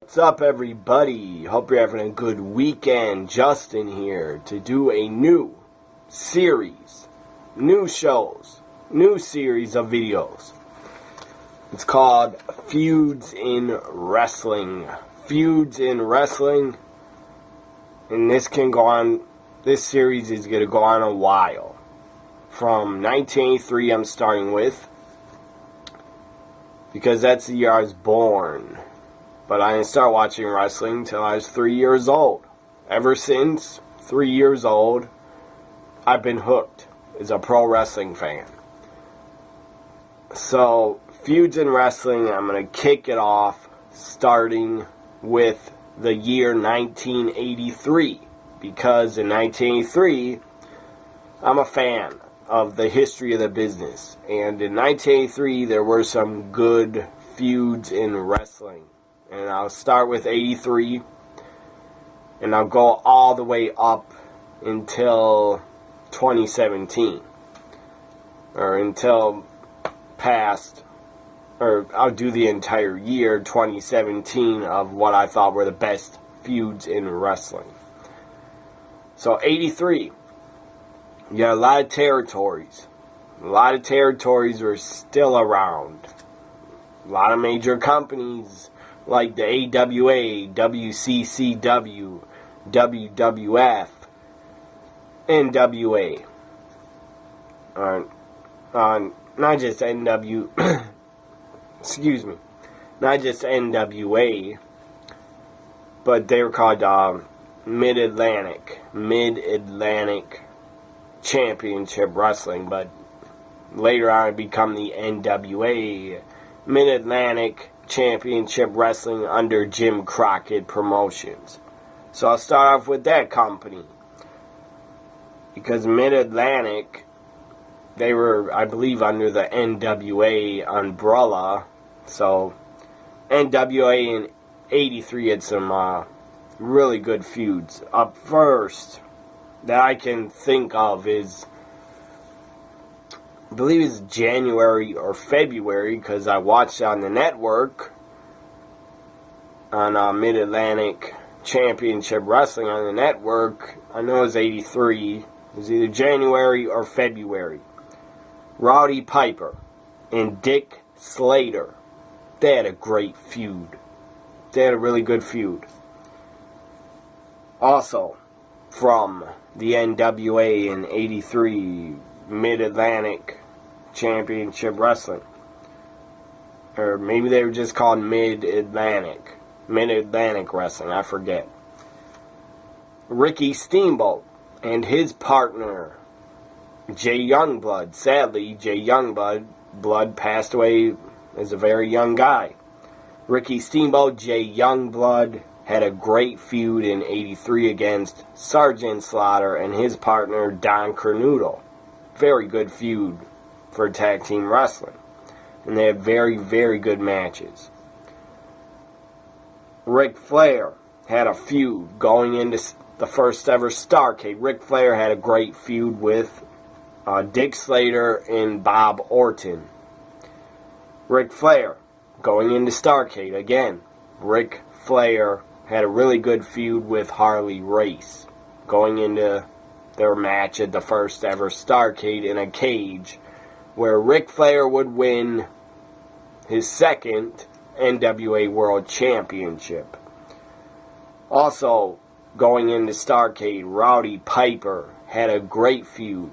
What's up, everybody? Hope you're having a good weekend. Justin here to do a new series, new shows, new series of videos. It's called Feuds in Wrestling. Feuds in Wrestling. And this series is going to go on a while. From 1983 I'm starting with, because that's the year I was born. But I didn't start watching wrestling until I was 3 years old. Ever since 3 years old, I've been hooked as a pro wrestling fan. So, Feuds in Wrestling, I'm going to kick it off starting with the year 1983. Because in 1983, I'm a fan of the history of the business. And in 1983, there were some good feuds in wrestling. And I'll start with 83, and I'll go all the way up until 2017, or until past, or I'll do the entire year 2017 of what I thought were the best feuds in wrestling. So 83, you got a lot of territories. A lot of territories were still around. A lot of major companies like the AWA, WCCW, WWF, NWA. Not just excuse me, not just NWA, but they were called Mid-Atlantic Championship Wrestling, but later on it became the NWA, Mid-Atlantic Championship Wrestling, under Jim Crockett Promotions. So I'll start off with that company, because Mid-Atlantic, they were, I believe, under the NWA umbrella. So NWA in 83 had some really good feuds. Up first that I can think of is, I believe it's January or February, because I watched it on the network, on Mid-Atlantic Championship Wrestling on the network. I know it was 83. It was either January or February. Rowdy Piper and Dick Slater, they had a great feud. They had a really good feud. Also, from the NWA in 83, Mid-Atlantic Championship Wrestling, or maybe they were just called Mid-Atlantic Wrestling, I forget. Ricky Steamboat and his partner Jay Youngblood. Sadly, Jay Youngblood passed away as a very young guy. Ricky Steamboat, Jay Youngblood had a great feud in 83 against Sergeant Slaughter and his partner Don Cornudo. Very good feud for tag team wrestling. And they had very, very good matches. Ric Flair had a feud going into the first ever Starrcade. Ric Flair had a great feud with Dick Slater and Bob Orton. Ric Flair going into Starrcade again. Ric Flair had a really good feud with Harley Race going into their match at the first ever Starrcade in a cage, where Ric Flair would win his second NWA World Championship. Also, going into Starrcade, Rowdy Piper had a great feud.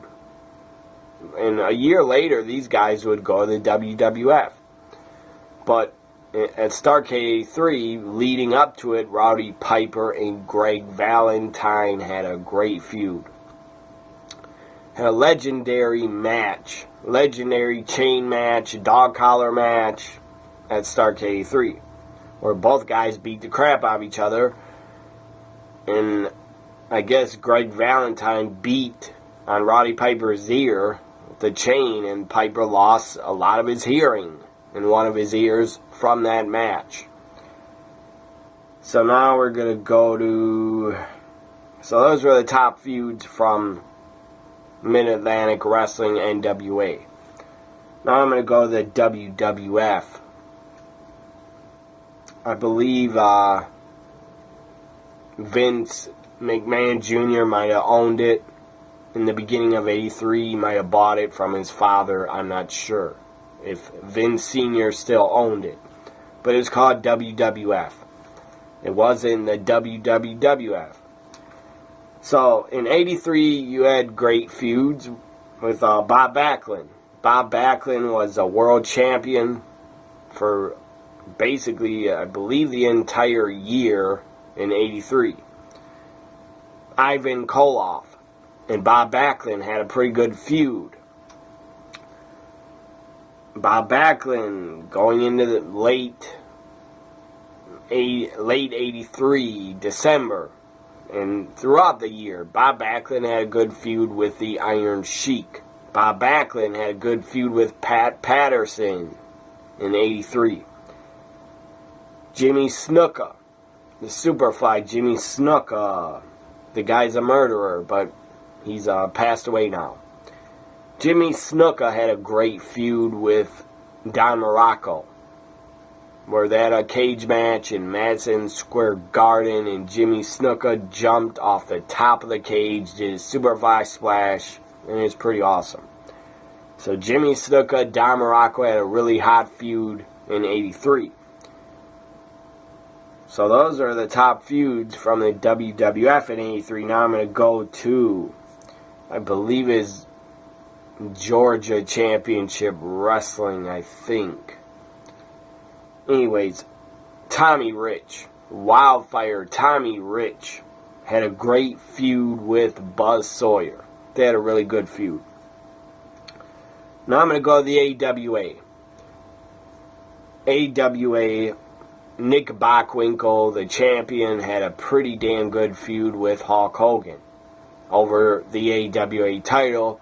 And a year later, these guys would go to the WWF. But at Starrcade 3, leading up to it, Rowdy Piper and Greg Valentine had a great feud. Had a legendary match, legendary chain match, dog collar match at Starrcade 3, where both guys beat the crap out of each other. And I guess Greg Valentine beat on Rowdy Piper's ear with the chain, and Piper lost a lot of his hearing in one of his ears from that match. So now we're going to go to... So those were the top feuds from Mid-Atlantic Wrestling, NWA. Now I'm going to go to the WWF. I believe Vince McMahon Jr. might have owned it in the beginning of '83. He might have bought it from his father. I'm not sure if Vince Sr. still owned it. But it was called WWF. It wasn't the WWF. So in '83, you had great feuds with Bob Backlund. Bob Backlund was a world champion for basically, I believe, the entire year in '83. Ivan Koloff and Bob Backlund had a pretty good feud. Bob Backlund, going into the late '83, December, and throughout the year, Bob Backlund had a good feud with the Iron Sheik. Bob Backlund had a good feud with Pat Patterson in '83. Jimmy Snuka, the Superfly Jimmy Snuka, the guy's a murderer, but he's passed away now. Jimmy Snuka had a great feud with Don Morocco, where they had a cage match in Madison Square Garden, and Jimmy Snuka jumped off the top of the cage, did his Superfly Splash, and it was pretty awesome. So Jimmy Snuka, Don Morocco had a really hot feud in '83. So those are the top feuds from the WWF in '83. Now I'm going to go to, I believe is Georgia Championship Wrestling, I think. Anyways, Tommy Rich, Wildfire Tommy Rich, had a great feud with Buzz Sawyer. They had a really good feud. Now I'm going to go to the AWA. AWA, Nick Bockwinkel, the champion, had a pretty damn good feud with Hulk Hogan over the AWA title.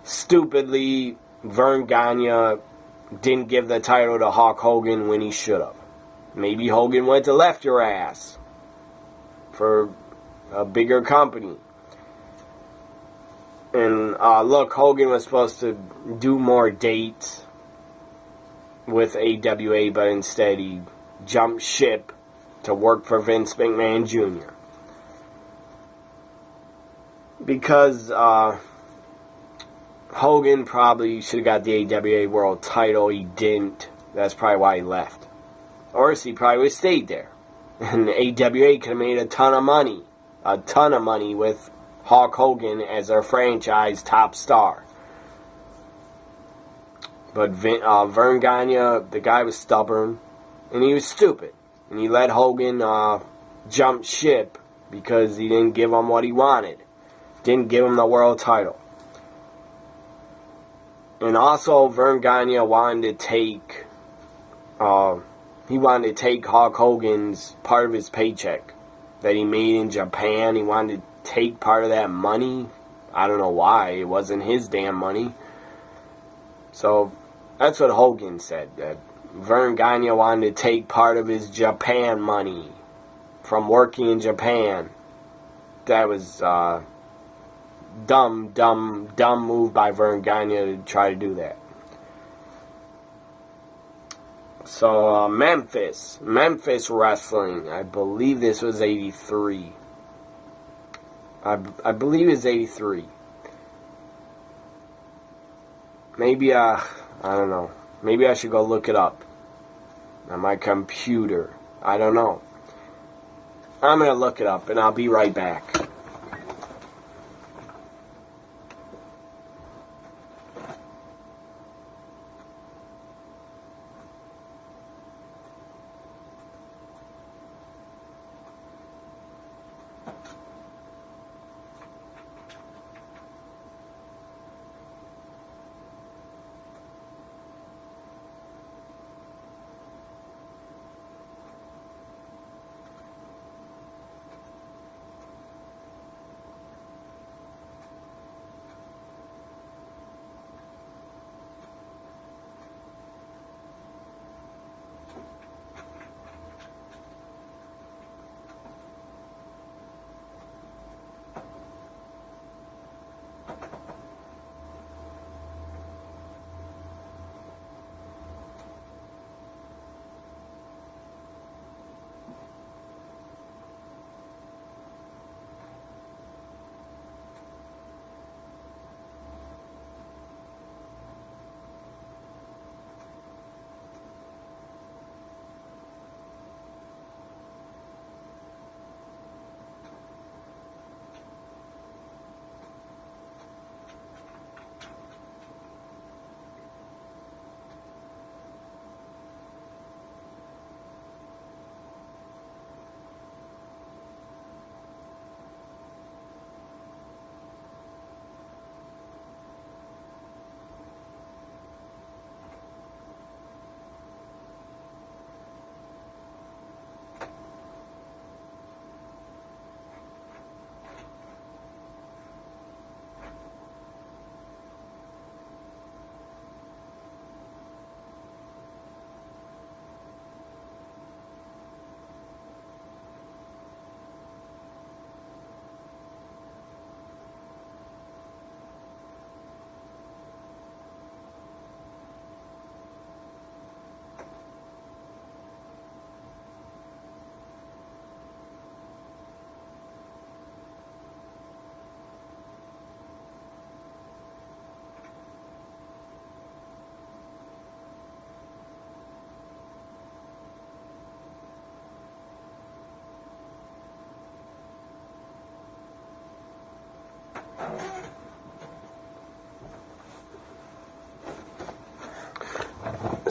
Stupidly, Vern Gagne didn't give the title to Hulk Hogan when he should have. Maybe Hogan went to left your ass for a bigger company. And look, Hogan was supposed to do more dates with AWA, but instead he jumped ship to work for Vince McMahon Jr. Because Hogan probably should have got the AWA World title. He didn't. That's probably why he left. Or else he probably would have stayed there. And the AWA could have made a ton of money. A ton of money with Hulk Hogan as their franchise top star. But Vern Gagne, the guy was stubborn. And he was stupid. And he let Hogan jump ship because he didn't give him what he wanted. Didn't give him the world title. And also, Vern Gagne wanted to take Hulk Hogan's part of his paycheck that he made in Japan. He wanted to take part of that money. I don't know why. It wasn't his damn money. So, that's what Hogan said. That Vern Gagne wanted to take part of his Japan money from working in Japan. That was dumb move by Vern Gagne to try to do that. So, Memphis Wrestling. I believe this was '83. I believe it's '83. Maybe, I don't know. Maybe I should go look it up on my computer. I don't know. I'm going to look it up, and I'll be right back.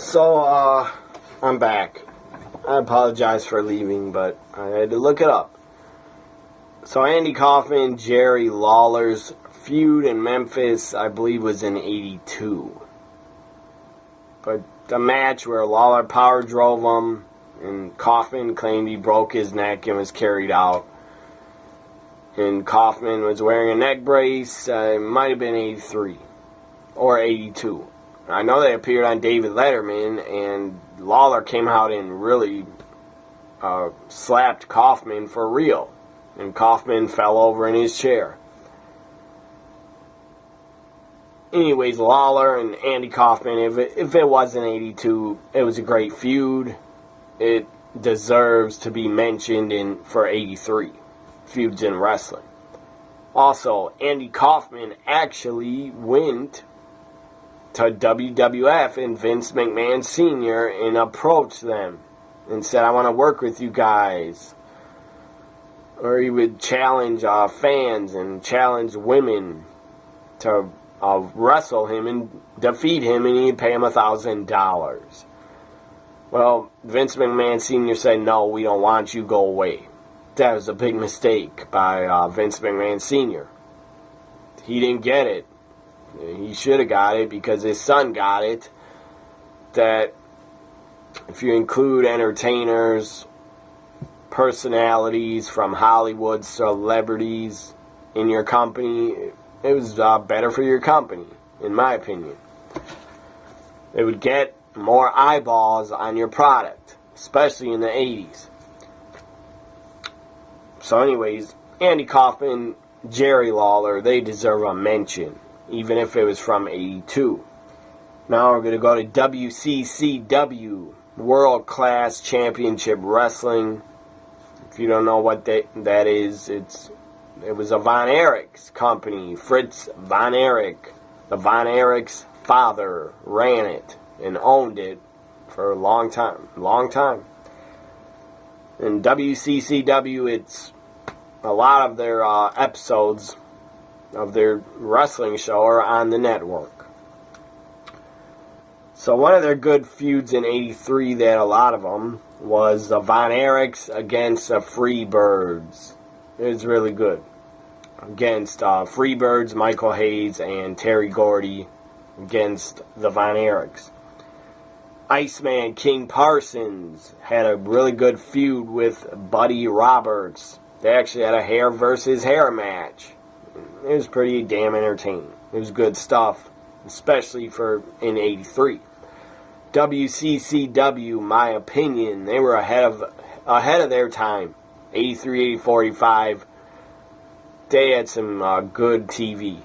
So, I'm back. I apologize for leaving, but I had to look it up. So, Andy Kaufman, Jerry Lawler's feud in Memphis, I believe, was in 82. But the match where Lawler power drove him, and Kaufman claimed he broke his neck and was carried out. And Kaufman was wearing a neck brace. It might have been 83 or 82. I know they appeared on David Letterman, and Lawler came out and really slapped Kaufman for real. And Kaufman fell over in his chair. Anyways, Lawler and Andy Kaufman, if it wasn't 82, it was a great feud. It deserves to be mentioned for 83. Feuds in Wrestling. Also, Andy Kaufman actually went to WWF and Vince McMahon Sr. and approached them and said, I want to work with you guys. Or he would challenge fans and challenge women to wrestle him and defeat him, and he'd pay him $1,000. Well, Vince McMahon Sr. said, no, we don't want you, go away. That was a big mistake by Vince McMahon Sr. He didn't get it. He should have got it because his son got it. That if you include entertainers, personalities from Hollywood, celebrities in your company, it was better for your company, in my opinion. It would get more eyeballs on your product, especially in the 80s. So anyways, Andy Kaufman, Jerry Lawler, they deserve a mention, even if it was from 82. Now we're going to go to WCCW, World Class Championship Wrestling. If you don't know what that is, it was a Von Erich's company. Fritz Von Erich, the Von Erich's father, ran it and owned it for a long time. In WCCW, it's a lot of their episodes of their wrestling show are on the network. So one of their good feuds in 83, they had a lot of them, was the Von Erichs against the Freebirds. It was really good. Against Freebirds, Michael Hayes, and Terry Gordy against the Von Erichs. Iceman King Parsons had a really good feud with Buddy Roberts. They actually had a hair versus hair match. It was pretty damn entertaining. It was good stuff, especially for in 83. WCCW, my opinion, they were ahead of their time. 83, 84, 85. They had some good TV.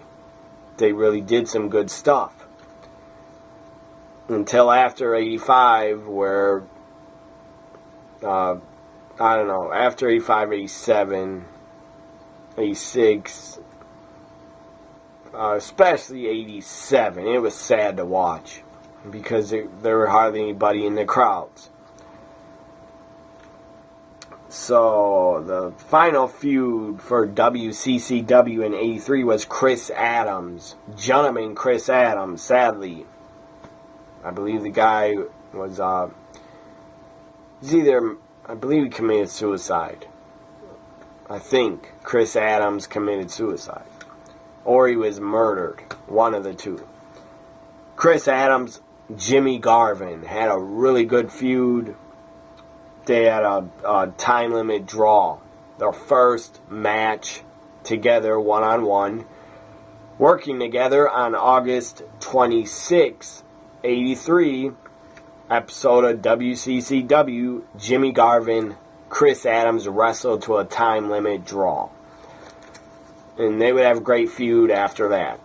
They really did some good stuff. Until after 85, where, I don't know, after 85, 87, 86, especially 87, it was sad to watch because there were hardly anybody in the crowds. So, the final feud for WCCW in 83 was Chris Adams. Gentleman Chris Adams, sadly. I believe the guy was, I believe he committed suicide. I think Chris Adams committed suicide. Or he was murdered. One of the two. Chris Adams, Jimmy Garvin had a really good feud. They had a time limit draw. Their first match together, one-on-one. Working together on August 26, 83, episode of WCCW, Jimmy Garvin, Chris Adams wrestled to a time limit draw. And they would have a great feud after that.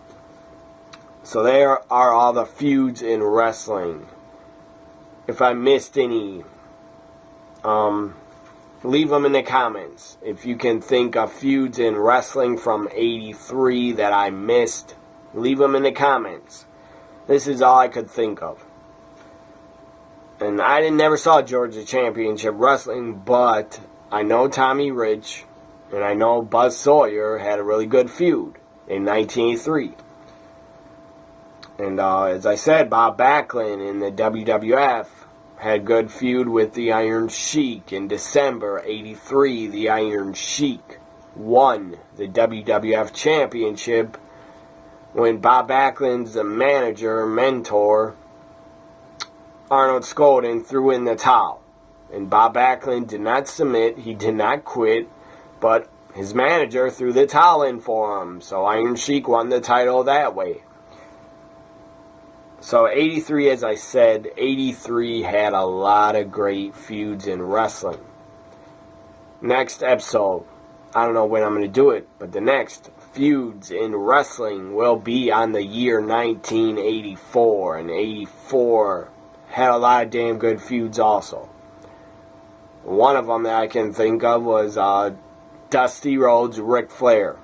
So there are all the feuds in wrestling. If I missed any, leave them in the comments. If you can think of feuds in wrestling from 83 that I missed, leave them in the comments. This is all I could think of. And I never saw Georgia Championship Wrestling, but I know Tommy Rich and I know Buzz Sawyer had a really good feud in 1983. And as I said, Bob Backlund in the WWF had good feud with the Iron Sheik. In December 83, the Iron Sheik won the WWF Championship when Bob Backlund's manager, mentor, Arnold Skolden, threw in the towel. And Bob Backlund did not submit, he did not quit, but his manager threw the towel in for him. So Iron Sheik won the title that way. So 83, as I said, 83 had a lot of great feuds in wrestling. Next episode, I don't know when I'm going to do it, but the next Feuds in Wrestling will be on the year 1984. And 84 had a lot of damn good feuds also. One of them that I can think of was Dusty Rhodes, Ric Flair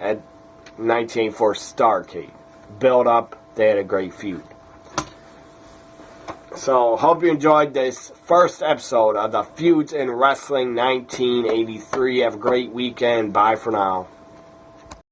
at 1984 Starrcade. Build up, they had a great feud. So, hope you enjoyed this first episode of the Feuds in Wrestling 1983. Have a great weekend. Bye for now.